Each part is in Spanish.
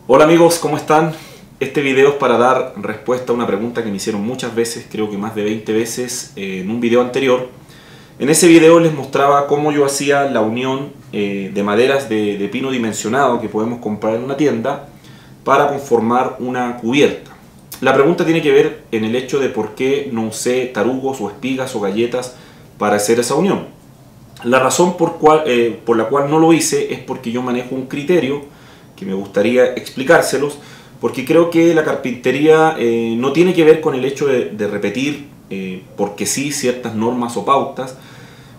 Hola amigos, ¿cómo están? Este video es para dar respuesta a una pregunta que me hicieron muchas veces, creo que más de 20 veces en un video anterior. En ese video les mostraba cómo yo hacía la unión de maderas de pino dimensionado que podemos comprar en una tienda para conformar una cubierta. La pregunta tiene que ver en el hecho de por qué no usé tarugos o espigas o galletas para hacer esa unión. La razón por la cual no lo hice es porque yo manejo un criterio que me gustaría explicárselos, porque creo que la carpintería no tiene que ver con el hecho de repetir porque sí ciertas normas o pautas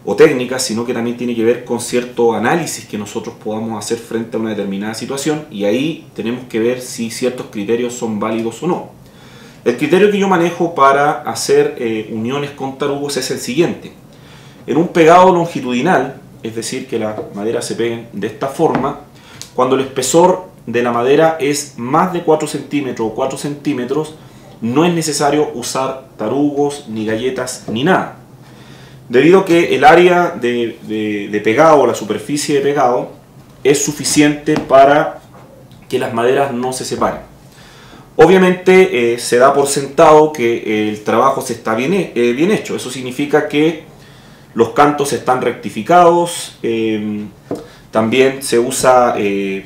o técnicas, sino que también tiene que ver con cierto análisis que nosotros podamos hacer frente a una determinada situación, y ahí tenemos que ver si ciertos criterios son válidos o no. El criterio que yo manejo para hacer uniones con tarugos es el siguiente. En un pegado longitudinal, es decir, que las maderas se peguen de esta forma, cuando el espesor de la madera es más de 4 centímetros o 4 centímetros, no es necesario usar tarugos, ni galletas, ni nada. Debido a que el área de pegado, la superficie de pegado, es suficiente para que las maderas no se separen. Obviamente se da por sentado que el trabajo está bien hecho. Eso significa que los cantos están rectificados. También se usa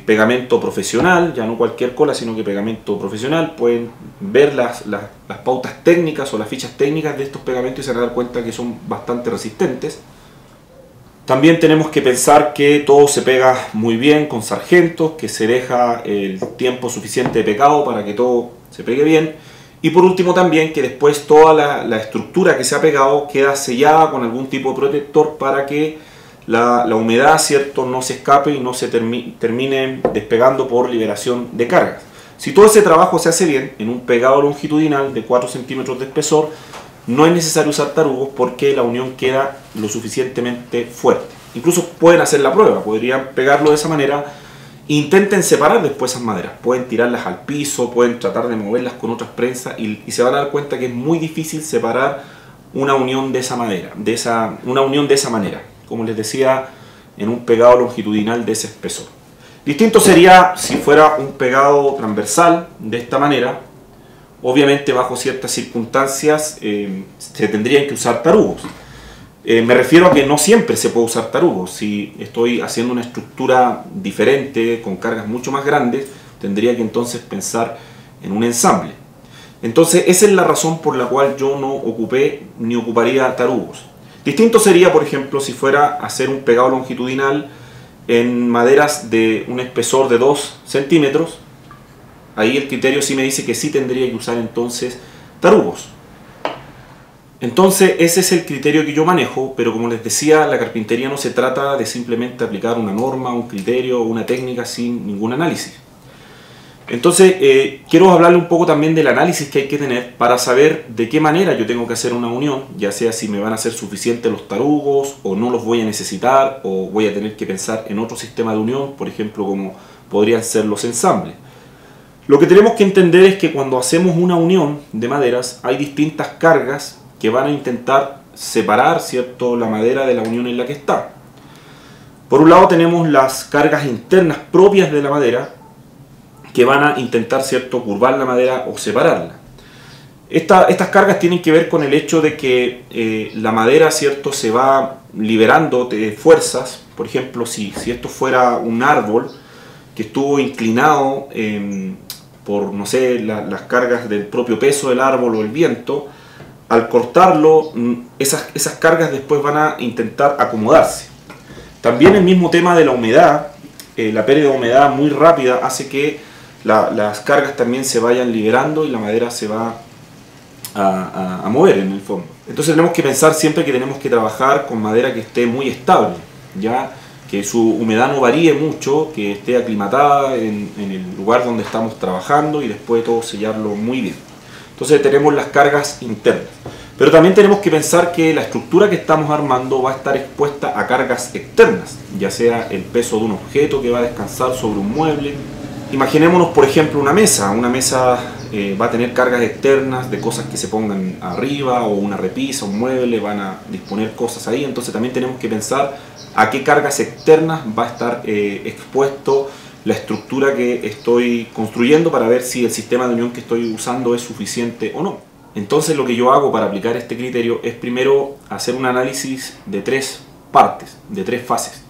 pegamento profesional, ya no cualquier cola, sino que pegamento profesional. Pueden ver las pautas técnicas o las fichas técnicas de estos pegamentos y se van a dar cuenta que son bastante resistentes. También tenemos que pensar que todo se pega muy bien con sargentos, que se deja el tiempo suficiente de pegado para que todo se pegue bien. Y por último también que después toda la estructura que se ha pegado queda sellada con algún tipo de protector para que la humedad, ¿cierto?, no se escape y no se termine despegando por liberación de cargas. Si todo ese trabajo se hace bien en un pegado longitudinal de 4 centímetros de espesor, no es necesario usar tarugos porque la unión queda lo suficientemente fuerte. Incluso pueden hacer la prueba, podrían pegarlo de esa manera. Intenten separar después esas maderas, pueden tirarlas al piso, pueden tratar de moverlas con otras prensas y se van a dar cuenta que es muy difícil separar una unión de esa manera, como les decía, en un pegado longitudinal de ese espesor. Distinto sería si fuera un pegado transversal de esta manera. Obviamente bajo ciertas circunstancias se tendrían que usar tarugos. Me refiero a que no siempre se puede usar tarugos. Si estoy haciendo una estructura diferente, con cargas mucho más grandes, tendría que entonces pensar en un ensamble. Entonces esa es la razón por la cual yo no ocupé ni ocuparía tarugos. Distinto sería, por ejemplo, si fuera a hacer un pegado longitudinal en maderas de un espesor de 2 centímetros. Ahí el criterio sí me dice que sí tendría que usar entonces tarugos. Entonces ese es el criterio que yo manejo, pero como les decía, la carpintería no se trata de simplemente aplicar una norma, un criterio, una técnica sin ningún análisis. Entonces quiero hablarle un poco también del análisis que hay que tener para saber de qué manera yo tengo que hacer una unión, ya sea si me van a ser suficientes los tarugos o no los voy a necesitar, o voy a tener que pensar en otro sistema de unión, por ejemplo como podrían ser los ensambles. Lo que tenemos que entender es que cuando hacemos una unión de maderas hay distintas cargas que van a intentar separar, ¿cierto?, la madera de la unión en la que está. Por un lado tenemos las cargas internas propias de la madera, que van a intentar, ¿cierto?, curvar la madera o separarla. Estas cargas tienen que ver con el hecho de que la madera, ¿cierto?, se va liberando de fuerzas. Por ejemplo, si esto fuera un árbol que estuvo inclinado por, no sé, las cargas del propio peso del árbol o el viento, al cortarlo, esas cargas después van a intentar acomodarse. También el mismo tema de la humedad, la pérdida de humedad muy rápida hace que las cargas también se vayan liberando y la madera se va a mover en el fondo. Entonces tenemos que pensar siempre que tenemos que trabajar con madera que esté muy estable, ya que su humedad no varíe mucho, que esté aclimatada en el lugar donde estamos trabajando y después de todo sellarlo muy bien. Entonces tenemos las cargas internas. Pero también tenemos que pensar que la estructura que estamos armando va a estar expuesta a cargas externas, ya sea el peso de un objeto que va a descansar sobre un mueble. Imaginémonos, por ejemplo, una mesa. Una mesa va a tener cargas externas de cosas que se pongan arriba, o una repisa, un mueble, van a disponer cosas ahí. Entonces también tenemos que pensar a qué cargas externas va a estar expuesto la estructura que estoy construyendo para ver si el sistema de unión que estoy usando es suficiente o no. Entonces lo que yo hago para aplicar este criterio es primero hacer un análisis de 3 partes, de 3 fases.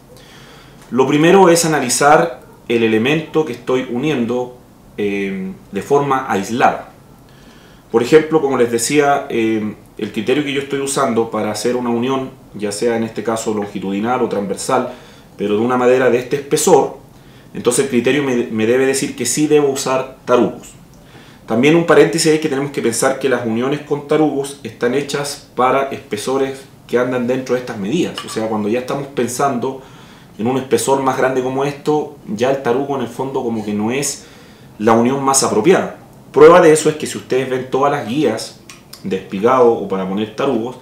Lo primero es analizar el elemento que estoy uniendo de forma aislada. Por ejemplo, como les decía, el criterio que yo estoy usando para hacer una unión, ya sea en este caso longitudinal o transversal, pero de una madera de este espesor, entonces el criterio me debe decir que sí debo usar tarugos. También un paréntesis es que tenemos que pensar que las uniones con tarugos están hechas para espesores que andan dentro de estas medidas. O sea, cuando ya estamos pensando en un espesor más grande como esto, ya el tarugo en el fondo como que no es la unión más apropiada. Prueba de eso es que si ustedes ven todas las guías de espigado o para poner tarugos,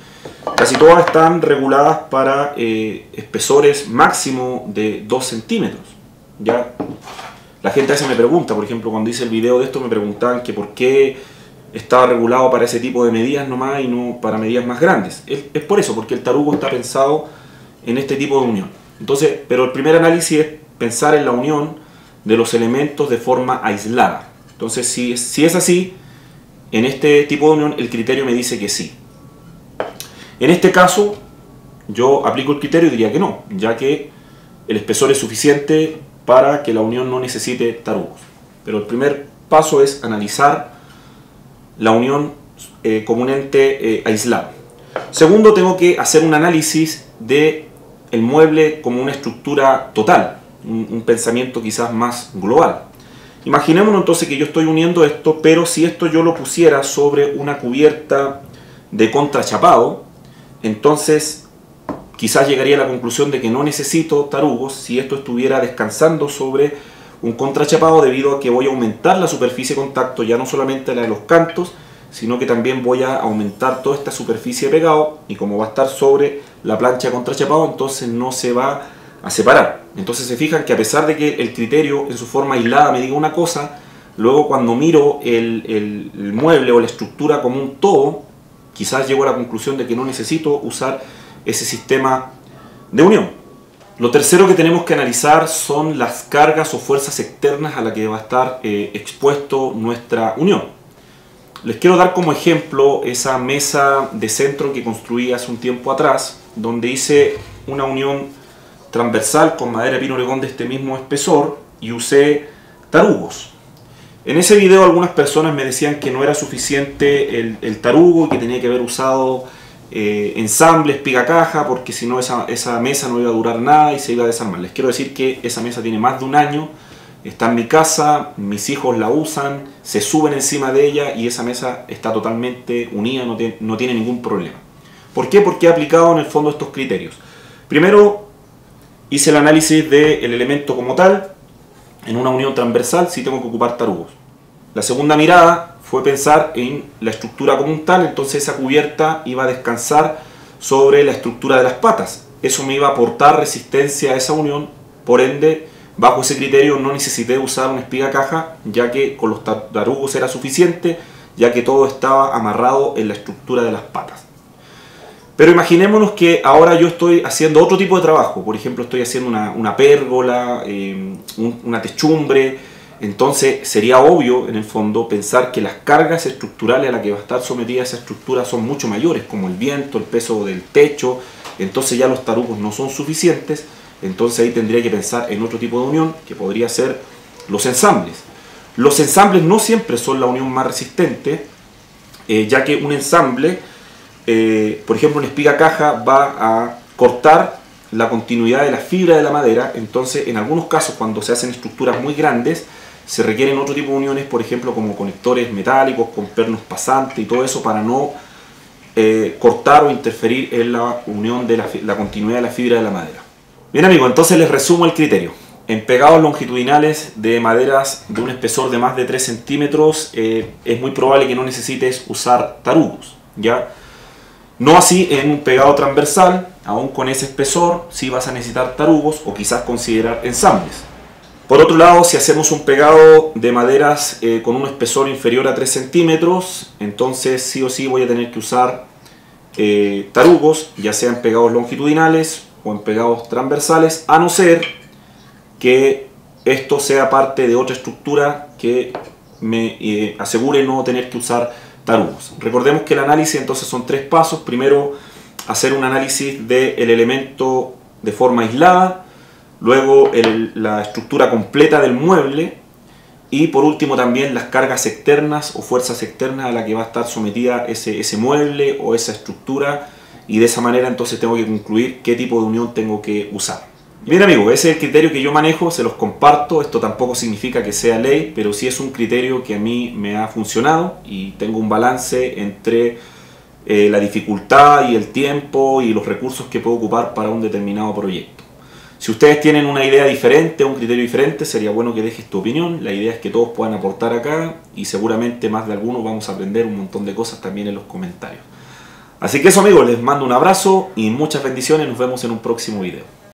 casi todas están reguladas para espesores máximo de 2 centímetros. ¿Ya? La gente a veces me pregunta, por ejemplo, cuando hice el video de esto me preguntaban que por qué estaba regulado para ese tipo de medidas nomás y no para medidas más grandes. Es por eso, porque el tarugo está pensado en este tipo de unión. Entonces, pero el primer análisis es pensar en la unión de los elementos de forma aislada. Entonces, si es así, en este tipo de unión el criterio me dice que sí. En este caso, yo aplico el criterio y diría que no, ya que el espesor es suficiente para que la unión no necesite tarugos. Pero el primer paso es analizar la unión como un ente aislado. Segundo, tengo que hacer un análisis de el mueble como una estructura total, un pensamiento quizás más global. Imaginémonos entonces que yo estoy uniendo esto, pero si esto yo lo pusiera sobre una cubierta de contrachapado, entonces quizás llegaría a la conclusión de que no necesito tarugos si esto estuviera descansando sobre un contrachapado, debido a que voy a aumentar la superficie de contacto, ya no solamente la de los cantos, sino que también voy a aumentar toda esta superficie de pegado, y como va a estar sobre la plancha de contrachapado, entonces no se va a separar. Entonces se fijan que a pesar de que el criterio en su forma aislada me diga una cosa, luego cuando miro el mueble o la estructura como un todo, quizás llego a la conclusión de que no necesito usar ese sistema de unión. Lo tercero que tenemos que analizar son las cargas o fuerzas externas a las que va a estar expuesto nuestra unión. Les quiero dar como ejemplo esa mesa de centro que construí hace un tiempo atrás, donde hice una unión transversal con madera de pino oregón de este mismo espesor y usé tarugos. En ese video algunas personas me decían que no era suficiente el tarugo y que tenía que haber usado ensamble, espiga caja, porque si no esa mesa no iba a durar nada y se iba a desarmar. Les quiero decir que esa mesa tiene más de un año, está en mi casa, mis hijos la usan, se suben encima de ella y esa mesa está totalmente unida, no tiene ningún problema. ¿Por qué? Porque he aplicado en el fondo estos criterios. Primero, hice el análisis del elemento como tal. En una unión transversal sí tengo que ocupar tarugos. La segunda mirada fue pensar en la estructura como un tal, entonces esa cubierta iba a descansar sobre la estructura de las patas. Eso me iba a aportar resistencia a esa unión, por ende, bajo ese criterio no necesité usar una espiga caja, ya que con los tarugos era suficiente, ya que todo estaba amarrado en la estructura de las patas. Pero imaginémonos que ahora yo estoy haciendo otro tipo de trabajo, por ejemplo estoy haciendo una pérgola, una techumbre. Entonces sería obvio en el fondo pensar que las cargas estructurales a las que va a estar sometida esa estructura son mucho mayores, como el viento, el peso del techo. Entonces ya los tarugos no son suficientes, entonces ahí tendría que pensar en otro tipo de unión, que podría ser los ensambles. Los ensambles no siempre son la unión más resistente, ya que un ensamble, por ejemplo una espiga caja, va a cortar la continuidad de la fibra de la madera. Entonces en algunos casos, cuando se hacen estructuras muy grandes, se requieren otro tipo de uniones, por ejemplo como conectores metálicos con pernos pasantes y todo eso, para no cortar o interferir en la unión de la continuidad de la fibra de la madera. Bien amigos, entonces les resumo el criterio. En pegados longitudinales de maderas de un espesor de más de 3 centímetros es muy probable que no necesites usar tarugos, ¿ya? No así en un pegado transversal, aún con ese espesor sí vas a necesitar tarugos o quizás considerar ensambles. Por otro lado, si hacemos un pegado de maderas con un espesor inferior a 3 centímetros, entonces sí o sí voy a tener que usar tarugos, ya sea en pegados longitudinales o en pegados transversales, a no ser que esto sea parte de otra estructura que me asegure no tener que usar tarugos. Recordemos que el análisis entonces son 3 pasos. Primero, hacer un análisis del elemento de forma aislada, luego la estructura completa del mueble y por último también las cargas externas o fuerzas externas a las que va a estar sometida ese mueble o esa estructura, y de esa manera entonces tengo que concluir qué tipo de unión tengo que usar. Bien amigos, ese es el criterio que yo manejo, se los comparto. Esto tampoco significa que sea ley, pero sí es un criterio que a mí me ha funcionado y tengo un balance entre la dificultad y el tiempo y los recursos que puedo ocupar para un determinado proyecto. Si ustedes tienen una idea diferente, un criterio diferente, sería bueno que dejes tu opinión. La idea es que todos puedan aportar acá y seguramente más de algunos vamos a aprender un montón de cosas también en los comentarios. Así que eso amigos, les mando un abrazo y muchas bendiciones. Nos vemos en un próximo video.